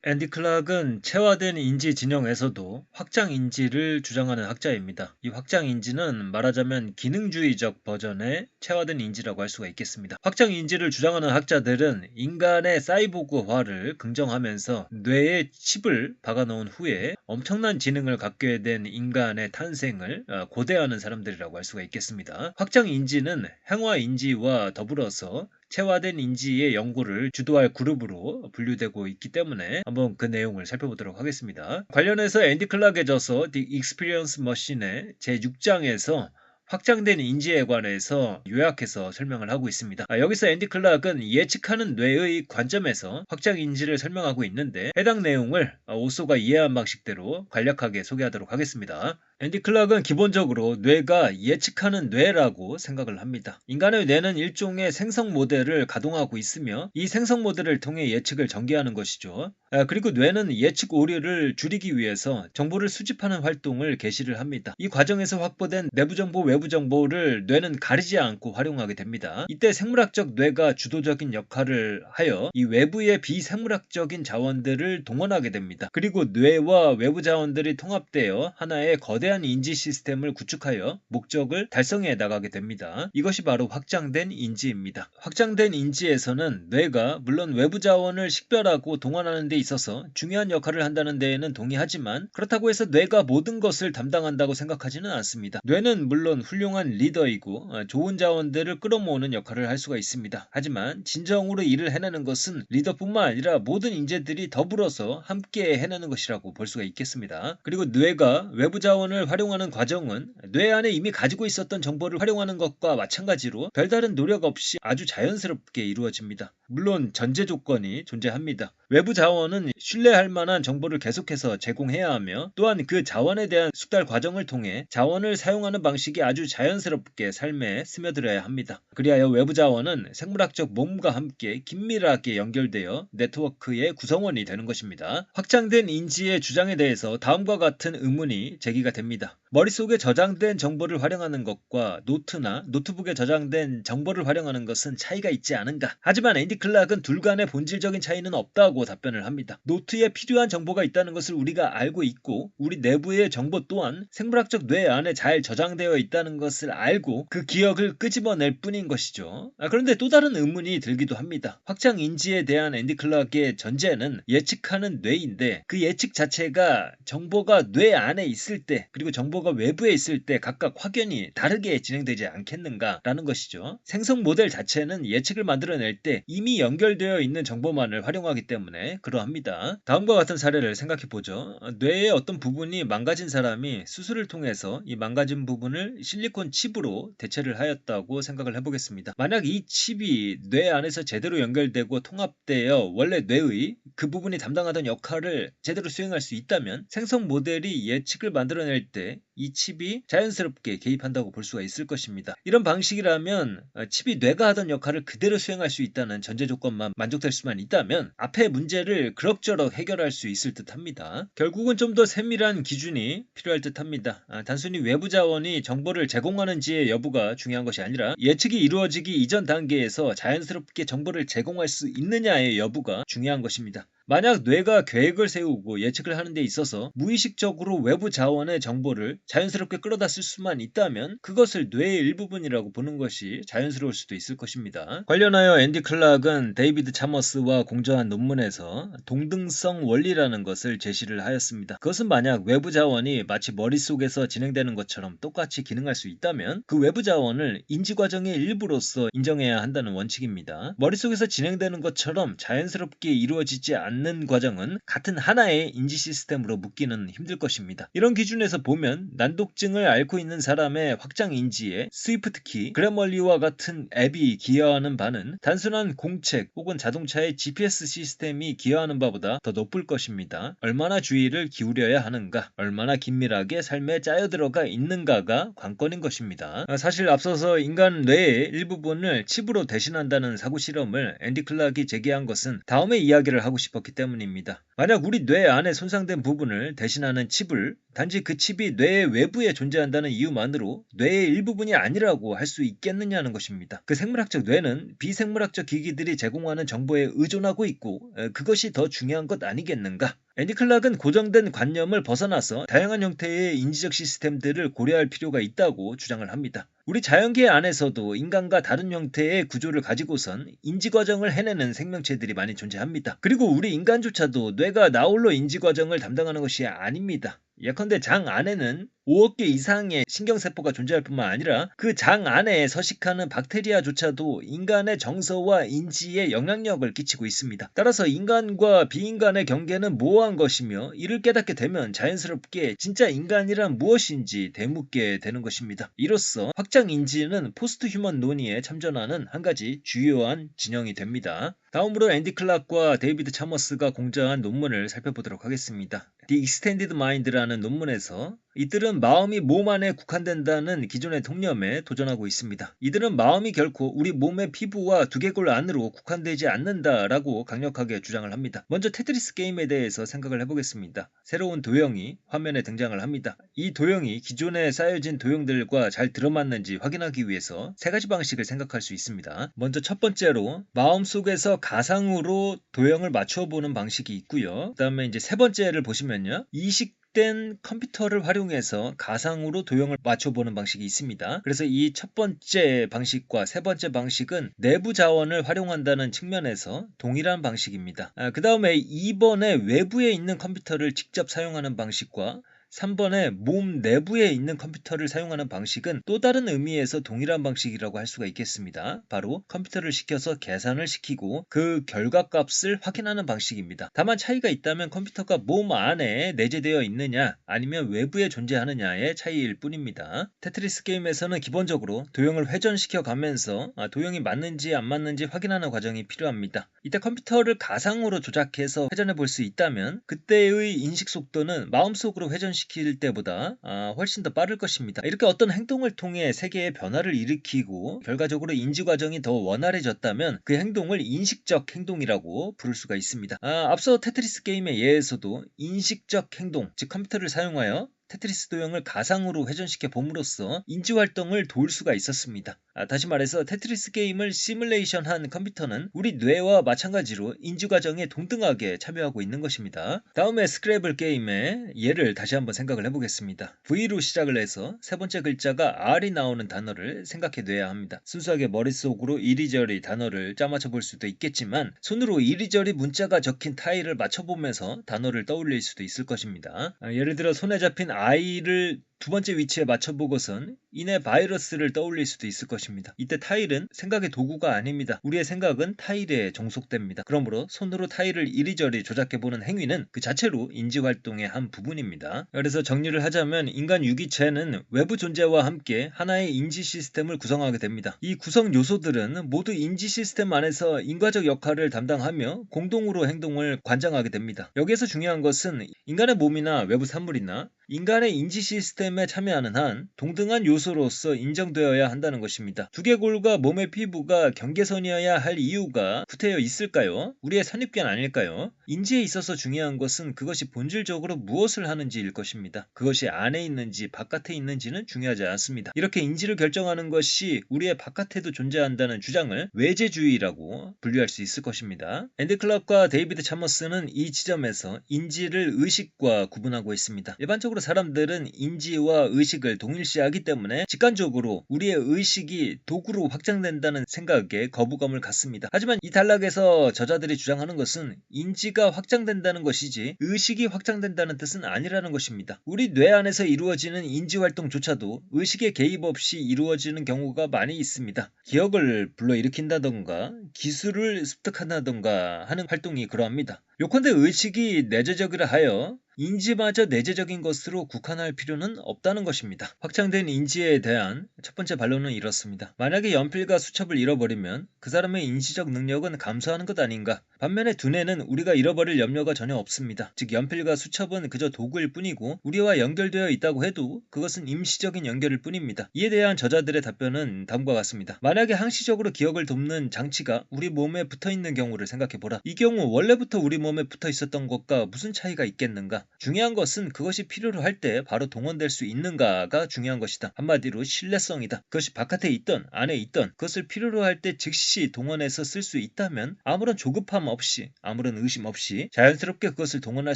앤디 클락은 체화된 인지 진영에서도 확장 인지를 주장하는 학자입니다. 이 확장 인지는 말하자면 기능주의적 버전의 체화된 인지라고 할 수가 있겠습니다. 확장 인지를 주장하는 학자들은 인간의 사이보그화를 긍정하면서 뇌에 칩을 박아놓은 후에 엄청난 지능을 갖게 된 인간의 탄생을 고대하는 사람들이라고 할 수가 있겠습니다. 확장 인지는 행화 인지와 더불어서 체화된 인지의 연구를 주도할 그룹으로 분류되고 있기 때문에 한번 그 내용을 살펴보도록 하겠습니다. 관련해서 앤디 클락의 저서 The Experience Machine의 제6장에서 확장된 인지에 관해서 요약해서 설명을 하고 있습니다. 여기서 앤디 클락은 예측하는 뇌의 관점에서 확장 인지를 설명하고 있는데 해당 내용을 오소가 이해한 방식대로 간략하게 소개하도록 하겠습니다. 앤디 클락은 기본적으로 뇌가 예측하는 뇌라고 생각을 합니다. 인간의 뇌는 일종의 생성 모델을 가동하고 있으며 이 생성 모델을 통해 예측을 전개하는 것이죠. 그리고 뇌는 예측 오류를 줄이기 위해서 정보를 수집하는 활동을 개시를 합니다. 이 과정에서 확보된 내부 정보, 외부 정보를 뇌는 가리지 않고 활용하게 됩니다. 이때 생물학적 뇌가 주도적인 역할을 하여 이 외부의 비생물학적인 자원들을 동원하게 됩니다. 그리고 뇌와 외부 자원들이 통합되어 하나의 거대한 인지 시스템을 구축하여 목적을 달성해 나가게 됩니다. 이것이 바로 확장된 인지입니다. 확장된 인지에서는 뇌가 물론 외부 자원을 식별하고 동원하는 데 있어서 중요한 역할을 한다는 데에는 동의하지만 그렇다고 해서 뇌가 모든 것을 담당한다고 생각하지는 않습니다. 뇌는 물론 훌륭한 리더이고 좋은 자원들을 끌어모으는 역할을 할 수가 있습니다. 하지만 진정으로 일을 해내는 것은 리더뿐만 아니라 모든 인재들이 더불어서 함께 해내는 것이라고 볼 수가 있겠습니다. 그리고 뇌가 외부 자원을 활용하는 과정은 뇌 안에 이미 가지고 있었던 정보를 활용하는 것과 마찬가지로 별다른 노력 없이 아주 자연스럽게 이루어집니다. 물론 전제 조건이 존재합니다. 외부 자원은 신뢰할 만한 정보를 계속해서 제공해야 하며 또한 그 자원에 대한 숙달 과정을 통해 자원을 사용하는 방식이 아주 자연스럽게 삶에 스며들어야 합니다. 그리하여 외부 자원은 생물학적 몸과 함께 긴밀하게 연결되어 네트워크의 구성원이 되는 것입니다. 확장된 인지의 주장에 대해서 다음과 같은 의문이 제기가 됩니다. 머릿속에 저장된 정보를 활용하는 것과 노트나 노트북에 저장된 정보를 활용하는 것은 차이가 있지 않은가? 하지만 앤디 클락은 둘 간의 본질적인 차이는 없다고 답변을 합니다. 노트에 필요한 정보가 있다는 것을 우리가 알고 있고 우리 내부의 정보 또한 생물학적 뇌 안에 잘 저장되어 있다는 것을 알고 그 기억을 끄집어낼 뿐인 것이죠. 그런데 또 다른 의문이 들기도 합니다. 확장 인지에 대한 앤디 클락의 전제는 예측하는 뇌인데 그 예측 자체가 정보가 뇌 안에 있을 때 그리고 정보가 외부에 있을 때 각각 확연히 다르게 진행되지 않겠는가라는 것이죠. 생성 모델 자체는 예측을 만들어낼 때 이미 연결되어 있는 정보만을 활용하기 때문에 그러합니다. 다음과 같은 사례를 생각해보죠. 뇌의 어떤 부분이 망가진 사람이 수술을 통해서 이 망가진 부분을 실리콘 칩으로 대체를 하였다고 생각을 해보겠습니다. 만약 이 칩이 뇌 안에서 제대로 연결되고 통합되어 원래 뇌의 그 부분이 담당하던 역할을 제대로 수행할 수 있다면 생성 모델이 예측을 만들어낼 때 이 칩이 자연스럽게 개입한다고 볼 수가 있을 것입니다. 이런 방식이라면 칩이 뇌가 하던 역할을 그대로 수행할 수 있다는 전제 조건만 만족될 수만 있다면 앞의 문제를 그럭저럭 해결할 수 있을 듯 합니다. 결국은 좀 더 세밀한 기준이 필요할 듯 합니다. 단순히 외부 자원이 정보를 제공하는지의 여부가 중요한 것이 아니라 예측이 이루어지기 이전 단계에서 자연스럽게 정보를 제공할 수 있느냐의 여부가 중요한 것입니다. 만약 뇌가 계획을 세우고 예측을 하는 데 있어서 무의식적으로 외부 자원의 정보를 자연스럽게 끌어다 쓸 수만 있다면 그것을 뇌의 일부분이라고 보는 것이 자연스러울 수도 있을 것입니다. 관련하여 앤디 클락은 데이비드 차머스와 공저한 논문에서 동등성 원리라는 것을 제시를 하였습니다. 그것은 만약 외부 자원이 마치 머릿속에서 진행되는 것처럼 똑같이 기능할 수 있다면 그 외부 자원을 인지 과정의 일부로서 인정해야 한다는 원칙입니다. 머릿속에서 진행되는 것처럼 자연스럽게 이루어지지 않는 과정은 같은 하나의 인지 시스템으로 묶기는 힘들 것입니다. 이런 기준에서 보면 난독증을 앓고 있는 사람의 확장 인지에 스위프트키, 그래멀리와 같은 앱이 기여하는 바는 단순한 공책 혹은 자동차의 GPS 시스템이 기여하는 바보다 더 높을 것입니다. 얼마나 주의를 기울여야 하는가, 얼마나 긴밀하게 삶에 짜여 들어가 있는가가 관건인 것입니다. 사실 앞서서 인간 뇌의 일부분을 칩으로 대신한다는 사고 실험을 앤디 클락이 제기한 것은 다음의 이야기를 하고 싶었기 그렇기 때문입니다. 만약 우리 뇌 안에 손상된 부분을 대신하는 칩을 단지 그 칩이 뇌의 외부에 존재한다는 이유만으로 뇌의 일부분이 아니라고 할 수 있겠느냐는 것입니다. 그 생물학적 뇌는 비생물학적 기기들이 제공하는 정보에 의존하고 있고 그것이 더 중요한 것 아니겠는가? 앤디 클락은 고정된 관념을 벗어나서 다양한 형태의 인지적 시스템들을 고려할 필요가 있다고 주장을 합니다. 우리 자연계 안에서도 인간과 다른 형태의 구조를 가지고선 인지 과정을 해내는 생명체들이 많이 존재합니다. 그리고 우리 인간조차도 뇌가 나홀로 인지 과정을 담당하는 것이 아닙니다. 예컨대 장 안에는 5억 개 이상의 신경세포가 존재할 뿐만 아니라 그 장 안에 서식하는 박테리아조차도 인간의 정서와 인지에 영향력을 끼치고 있습니다. 따라서 인간과 비인간의 경계는 모호한 것이며 이를 깨닫게 되면 자연스럽게 진짜 인간이란 무엇인지 되묻게 되는 것입니다. 이로써 확장인지는 포스트 휴먼 논의에 참전하는 한 가지 주요한 진영이 됩니다. 다음으로 앤디 클락과 데이비드 차머스가 공저한 논문을 살펴보도록 하겠습니다. The Extended Mind라는 논문에서 이들은 마음이 몸 안에 국한된다는 기존의 통념에 도전하고 있습니다. 이들은 마음이 결코 우리 몸의 피부와 두개골 안으로 국한되지 않는다라고 강력하게 주장을 합니다. 먼저 테트리스 게임에 대해서 생각을 해보겠습니다. 새로운 도형이 화면에 등장을 합니다. 이 도형이 기존에 쌓여진 도형들과 잘 들어맞는지 확인하기 위해서 세 가지 방식을 생각할 수 있습니다. 먼저 첫 번째로 마음속에서 가상으로 도형을 맞추어 보는 방식이 있고요. 그 다음에 이제 세 번째를 보시면요. 이식된 컴퓨터를 활용해서 가상으로 도형을 맞춰보는 방식이 있습니다. 그래서 이 첫 번째 방식과 세 번째 방식은 내부 자원을 활용한다는 측면에서 동일한 방식입니다. 그 다음에 2번에 외부에 있는 컴퓨터를 직접 사용하는 방식과 3번에 몸 내부에 있는 컴퓨터를 사용하는 방식은 또 다른 의미에서 동일한 방식이라고 할 수가 있겠습니다. 바로 컴퓨터를 시켜서 계산을 시키고 그 결과값을 확인하는 방식입니다. 다만 차이가 있다면 컴퓨터가 몸 안에 내재되어 있느냐 아니면 외부에 존재하느냐의 차이일 뿐입니다. 테트리스 게임에서는 기본적으로 도형을 회전시켜 가면서 도형이 맞는지 안 맞는지 확인하는 과정이 필요합니다. 이때 컴퓨터를 가상으로 조작해서 회전해 볼 수 있다면 그때의 인식 속도는 마음속으로 회전시킬 때보다 훨씬 더 빠를 것입니다. 이렇게 어떤 행동을 통해 세계의 변화를 일으키고 결과적으로 인지 과정이 더 원활해졌다면 그 행동을 인식적 행동이라고 부를 수가 있습니다. 앞서 테트리스 게임의 예에서도 인식적 행동, 즉 컴퓨터를 사용하여 테트리스 도형을 가상으로 회전시켜 봄으로써 인지활동을 도울 수가 있었습니다. 다시 말해서 테트리스 게임을 시뮬레이션한 컴퓨터는 우리 뇌와 마찬가지로 인지과정에 동등하게 참여하고 있는 것입니다. 다음에 스크래블 게임의 예를 다시 한번 생각을 해보겠습니다. V로 시작을 해서 세 번째 글자가 R이 나오는 단어를 생각해 둬야 합니다. 순수하게 머릿속으로 이리저리 단어를 짜맞춰 볼 수도 있겠지만 손으로 이리저리 문자가 적힌 타일을 맞춰보면서 단어를 떠올릴 수도 있을 것입니다. 예를 들어 손에 잡힌 I를 두 번째 위치에 맞춰보고선 이내 바이러스를 떠올릴 수도 있을 것입니다. 이때 타일은 생각의 도구가 아닙니다. 우리의 생각은 타일에 종속됩니다. 그러므로 손으로 타일을 이리저리 조작해보는 행위는 그 자체로 인지활동의 한 부분입니다. 그래서 정리를 하자면 인간 유기체는 외부 존재와 함께 하나의 인지 시스템을 구성하게 됩니다. 이 구성 요소들은 모두 인지 시스템 안에서 인과적 역할을 담당하며 공동으로 행동을 관장하게 됩니다. 여기에서 중요한 것은 인간의 몸이나 외부 산물이나 인간의 인지 시스템에 참여하는 한 동등한 요소로서 인정되어야 한다는 것입니다. 두개골과 몸의 피부가 경계선이어야 할 이유가 구태여 있을까요? 우리의 선입견 아닐까요? 인지에 있어서 중요한 것은 그것이 본질적으로 무엇을 하는지일 것입니다. 그것이 안에 있는지 바깥에 있는지는 중요하지 않습니다. 이렇게 인지를 결정하는 것이 우리의 바깥에도 존재한다는 주장을 외재주의라고 분류할 수 있을 것입니다. 앤디 클락과 데이비드 차머스는 이 지점에서 인지를 의식과 구분하고 있습니다. 일반적으로 사람들은 인지와 의식을 동일시하기 때문에 직관적으로 우리의 의식이 도구로 확장된다는 생각에 거부감을 갖습니다. 하지만 이 단락에서 저자들이 주장하는 것은 인지가 확장된다는 것이지 의식이 확장된다는 뜻은 아니라는 것입니다. 우리 뇌 안에서 이루어지는 인지활동조차도 의식의 개입 없이 이루어지는 경우가 많이 있습니다. 기억을 불러일으킨다던가 기술을 습득한다던가 하는 활동이 그러합니다. 요컨대 의식이 내재적이라 하여 인지마저 내재적인 것으로 국한할 필요는 없다는 것입니다. 확장된 인지에 대한 첫 번째 반론은 이렇습니다. 만약에 연필과 수첩을 잃어버리면 그 사람의 인지적 능력은 감소하는 것 아닌가? 반면에 두뇌는 우리가 잃어버릴 염려가 전혀 없습니다. 즉 연필과 수첩은 그저 도구일 뿐이고 우리와 연결되어 있다고 해도 그것은 임시적인 연결일 뿐입니다. 이에 대한 저자들의 답변은 다음과 같습니다. 만약에 항시적으로 기억을 돕는 장치가 우리 몸에 붙어있는 경우를 생각해보라. 이 경우 원래부터 우리 몸에 붙어 있었던 것과 무슨 차이가 있겠는가? 중요한 것은 그것이 필요로 할 때 바로 동원될 수 있는가가 중요한 것이다. 한마디로 신뢰성이다. 그것이 바깥에 있던 안에 있던 그것을 필요로 할 때 즉시 동원해서 쓸 수 있다면 아무런 조급함 없이 아무런 의심 없이 자연스럽게 그것을 동원할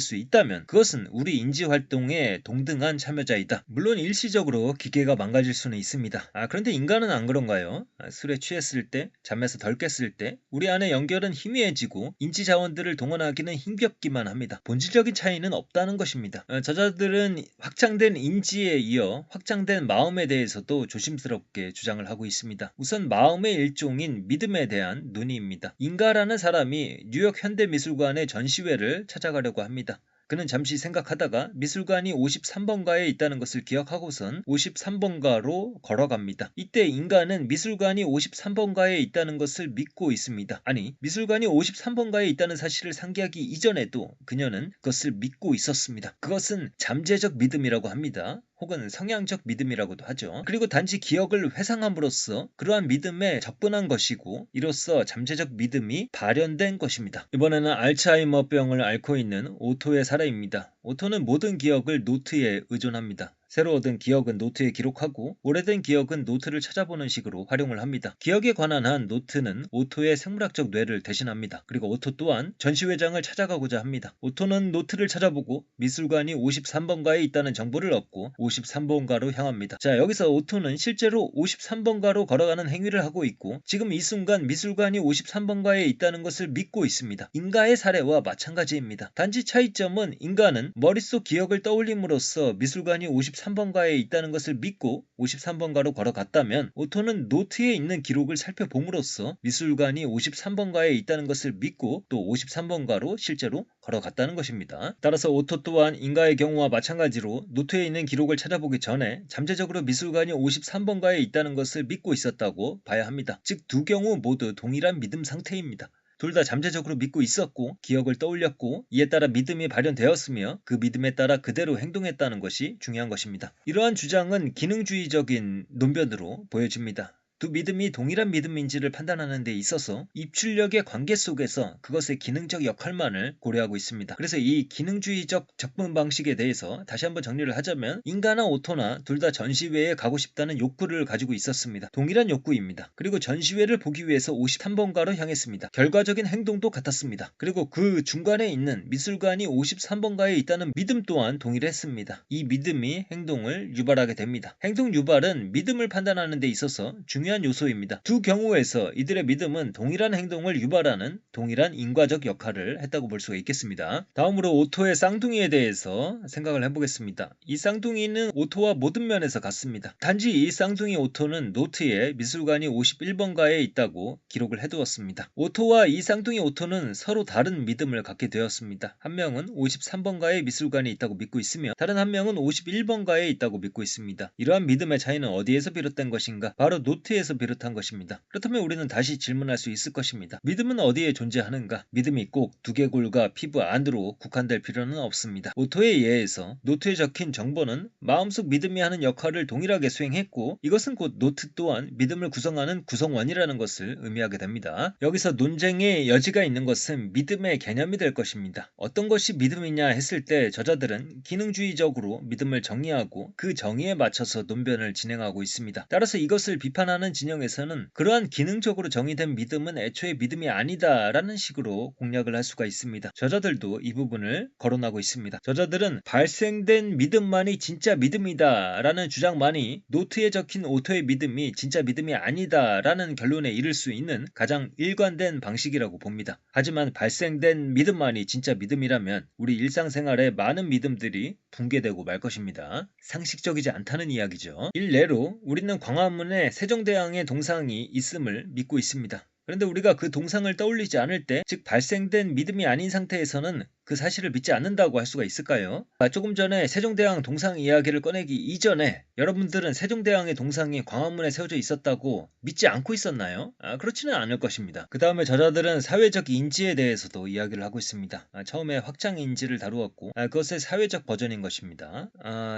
수 있다면 그것은 우리 인지활동에 동등한 참여자이다. 물론 일시적으로 기계가 망가질 수는 있습니다. 그런데 인간은 안 그런가요? 술에 취했을 때 잠에서 덜 깼을 때 우리 안의 연결은 희미해지고 인지 자원들을 동원하기는 힘겹기만 합니다. 본질적인 차이는 없다는 것입니다. 저자들은 확장된 인지에 이어 확장된 마음에 대해서도 조심스럽게 주장을 하고 있습니다. 우선 마음의 일종인 믿음에 대한 논의입니다. 인가라는 사람이 뉴욕 현대미술관의 전시회를 찾아가려고 합니다. 그는 잠시 생각하다가 미술관이 53번가에 있다는 것을 기억하고선 53번가로 걸어갑니다. 이때 인간은 미술관이 53번가에 있다는 것을 믿고 있습니다. 아니, 미술관이 53번가에 있다는 사실을 상기하기 이전에도 그녀는 그것을 믿고 있었습니다. 그것은 잠재적 믿음이라고 합니다. 혹은 성향적 믿음이라고도 하죠. 그리고 단지 기억을 회상함으로써 그러한 믿음에 접근한 것이고 이로써 잠재적 믿음이 발현된 것입니다. 이번에는 알츠하이머병을 앓고 있는 오토의 사례입니다. 오토는 모든 기억을 노트에 의존합니다. 새로 얻은 기억은 노트에 기록하고 오래된 기억은 노트를 찾아보는 식으로 활용을 합니다. 기억에 관한 한 노트는 오토의 생물학적 뇌를 대신합니다. 그리고 오토 또한 전시회장을 찾아가고자 합니다. 오토는 노트를 찾아보고 미술관이 53번가에 있다는 정보를 얻고 53번가로 향합니다. 자, 여기서 오토는 실제로 53번가로 걸어가는 행위를 하고 있고 지금 이 순간 미술관이 53번가에 있다는 것을 믿고 있습니다. 인가의 사례와 마찬가지입니다. 단지 차이점은 인간은 머릿속 기억을 떠올림으로써 미술관이 53번가에 있다는 것을 믿고 53번가로 걸어갔다면 오토는 노트에 있는 기록을 살펴봄으로써 미술관이 53번가에 있다는 것을 믿고 또 53번가로 실제로 걸어갔다는 것입니다. 따라서 오토 또한 인가의 경우와 마찬가지로 노트에 있는 기록을 찾아보기 전에 잠재적으로 미술관이 53번가에 있다는 것을 믿고 있었다고 봐야 합니다. 즉 두 경우 모두 동일한 믿음 상태입니다. 둘 다 잠재적으로 믿고 있었고 기억을 떠올렸고 이에 따라 믿음이 발현되었으며 그 믿음에 따라 그대로 행동했다는 것이 중요한 것입니다. 이러한 주장은 기능주의적인 논변으로 보여집니다. 두 믿음이 동일한 믿음인지를 판단하는 데 있어서 입출력의 관계 속에서 그것의 기능적 역할만을 고려하고 있습니다. 그래서 이 기능주의적 접근 방식에 대해서 다시 한번 정리를 하자면 인가나 오토나 둘 다 전시회에 가고 싶다는 욕구를 가지고 있었습니다. 동일한 욕구입니다. 그리고 전시회를 보기 위해서 53번가로 향했습니다. 결과적인 행동도 같았습니다. 그리고 그 중간에 있는 미술관이 53번가에 있다는 믿음 또한 동일했습니다. 이 믿음이 행동을 유발하게 됩니다. 행동 유발은 믿음을 판단하는 데 있어서 중요한 요소입니다. 두 경우에서 이들의 믿음은 동일한 행동을 유발하는 동일한 인과적 역할을 했다고 볼 수가 있겠습니다. 다음으로 오토의 쌍둥이에 대해서 생각을 해보겠습니다. 이 쌍둥이는 오토와 모든 면에서 같습니다. 단지 이 쌍둥이 오토는 노트에 미술관이 51번가에 있다고 기록을 해두었습니다. 오토와 이 쌍둥이 오토는 서로 다른 믿음을 갖게 되었습니다. 한 명은 53번가에 미술관이 있다고 믿고 있으며 다른 한 명은 51번가에 있다고 믿고 있습니다. 이러한 믿음의 차이는 어디에서 비롯된 것인가? 바로 노트에서 비롯한 것입니다. 그렇다면 우리는 다시 질문할 수 있을 것입니다. 믿음은 어디에 존재하는가? 믿음이 꼭 두개골과 피부 안으로 국한될 필요는 없습니다. 오토에 의해서 노트에 적힌 정보는 마음속 믿음이 하는 역할을 동일하게 수행했고 이것은 곧 노트 또한 믿음을 구성하는 구성원이라는 것을 의미하게 됩니다. 여기서 논쟁의 여지가 있는 것은 믿음의 개념이 될 것입니다. 어떤 것이 믿음이냐 했을 때 저자들은 기능주의적으로 믿음을 정의하고 그 정의에 맞춰서 논변을 진행하고 있습니다. 따라서 이것을 비판하는 진영에서는 그러한 기능적으로 정의된 믿음은 애초에 믿음이 아니다 라는 식으로 공략을 할 수가 있습니다. 저자들도 이 부분을 거론하고 있습니다. 저자들은 발생된 믿음만이 진짜 믿음이다 라는 주장만이 노트에 적힌 오토의 믿음이 진짜 믿음이 아니다 라는 결론에 이를 수 있는 가장 일관된 방식이라고 봅니다. 하지만 발생된 믿음만이 진짜 믿음이라면 우리 일상생활의 많은 믿음들이 붕괴되고 말 것입니다. 상식적이지 않다는 이야기죠. 일례로 우리는 광화문에 세종대왕의 동상이 있음을 믿고 있습니다. 그런데 우리가 그 동상을 떠올리지 않을 때, 즉 발생된 믿음이 아닌 상태에서는 그 사실을 믿지 않는다고 할 수가 있을까요? 조금 전에 세종대왕 동상 이야기를 꺼내기 이전에 여러분들은 세종대왕의 동상이 광화문에 세워져 있었다고 믿지 않고 있었나요? 그렇지는 않을 것입니다. 그 다음에 저자들은 사회적 인지에 대해서도 이야기를 하고 있습니다. 처음에 확장 인지를 다루었고 그것의 사회적 버전인 것입니다.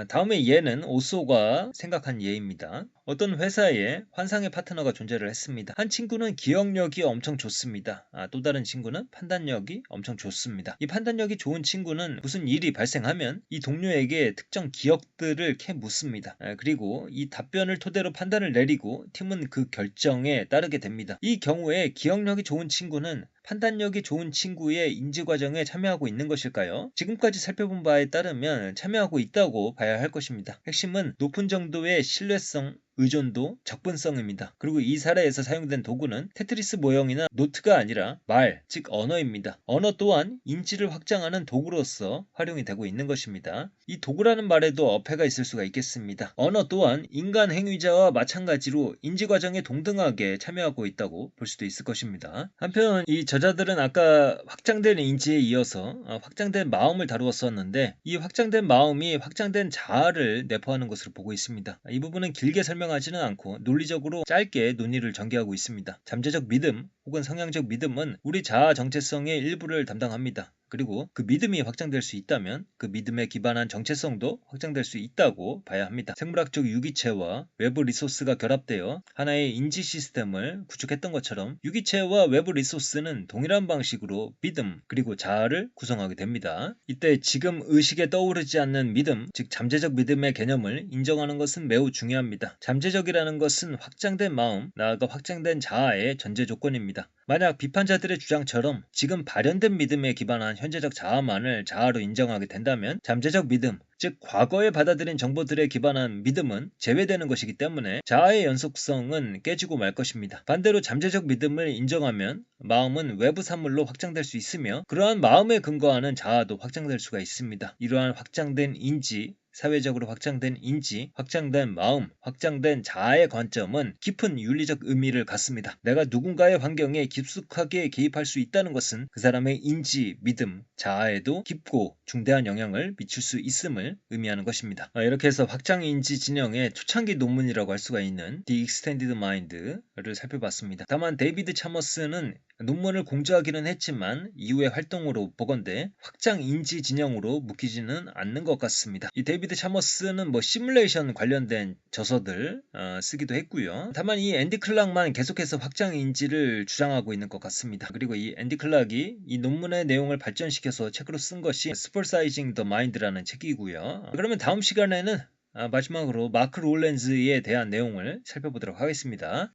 다음에 예는 오쏘가 생각한 예입니다. 어떤 회사에 환상의 파트너가 존재를 했습니다. 한 친구는 기억력이 엄청 좋습니다. 또 다른 친구는 판단력이 엄청 좋습니다. 이 판단력이 좋은 친구는 무슨 일이 발생하면 이 동료에게 특정 기억들을 캐 묻습니다. 그리고 이 답변을 토대로 판단을 내리고 팀은 그 결정에 따르게 됩니다. 이 경우에 기억력이 좋은 친구는 판단력이 좋은 친구의 인지 과정에 참여하고 있는 것일까요? 지금까지 살펴본 바에 따르면 참여하고 있다고 봐야 할 것입니다. 핵심은 높은 정도의 신뢰성, 의존도, 접근성입니다. 그리고 이 사례에서 사용된 도구는 테트리스 모형이나 노트가 아니라 말, 즉 언어입니다. 언어 또한 인지를 확장하는 도구로서 활용이 되고 있는 것입니다. 이 도구라는 말에도 어폐가 있을 수가 있겠습니다. 언어 또한 인간 행위자와 마찬가지로 인지 과정에 동등하게 참여하고 있다고 볼 수도 있을 것입니다. 한편 이 저자들은 아까 확장된 인지에 이어서 확장된 마음을 다루었었는데 이 확장된 마음이 확장된 자아를 내포하는 것으로 보고 있습니다. 이 부분은 길게 설명하지는 않고 논리적으로 짧게 논의를 전개하고 있습니다. 잠재적 믿음 혹은 성향적 믿음은 우리 자아 정체성의 일부를 담당합니다. 그리고 그 믿음이 확장될 수 있다면 그 믿음에 기반한 정체성도 확장될 수 있다고 봐야 합니다. 생물학적 유기체와 외부 리소스가 결합되어 하나의 인지 시스템을 구축했던 것처럼 유기체와 외부 리소스는 동일한 방식으로 믿음 그리고 자아를 구성하게 됩니다. 이때 지금 의식에 떠오르지 않는 믿음, 즉 잠재적 믿음의 개념을 인정하는 것은 매우 중요합니다. 잠재적이라는 것은 확장된 마음, 나아가 확장된 자아의 전제 조건입니다. 만약 비판자들의 주장처럼 지금 발현된 믿음에 기반한 현재적 자아만을 자아로 인정하게 된다면 잠재적 믿음, 즉 과거에 받아들인 정보들에 기반한 믿음은 제외되는 것이기 때문에 자아의 연속성은 깨지고 말 것입니다. 반대로 잠재적 믿음을 인정하면 마음은 외부 산물로 확장될 수 있으며 그러한 마음에 근거하는 자아도 확장될 수가 있습니다. 이러한 확장된 인지, 사회적으로 확장된 인지, 확장된 마음, 확장된 자아의 관점은 깊은 윤리적 의미를 갖습니다. 내가 누군가의 환경에 깊숙하게 개입할 수 있다는 것은 그 사람의 인지, 믿음, 자아에도 깊고 중대한 영향을 미칠 수 있음을 의미하는 것입니다. 이렇게 해서 확장인지 진영의 초창기 논문이라고 할 수가 있는 The Extended Mind를 살펴봤습니다. 다만 데이비드 차머스는 논문을 공저하기는 했지만 이후의 활동으로 보건대 확장인지 진영으로 묶이지는 않는 것 같습니다. 이 데이비드 차머스는 시뮬레이션 관련된 저서들 쓰기도 했고요. 다만 이 앤디 클락만 계속해서 확장인지를 주장하고 있는 것 같습니다. 그리고 이 앤디 클락이 이 논문의 내용을 발전시켜서 책으로 쓴 것이 Supersizing the Mind라는 책이고요. 그러면 다음 시간에는 마지막으로 마크 롤렌즈에 대한 내용을 살펴보도록 하겠습니다.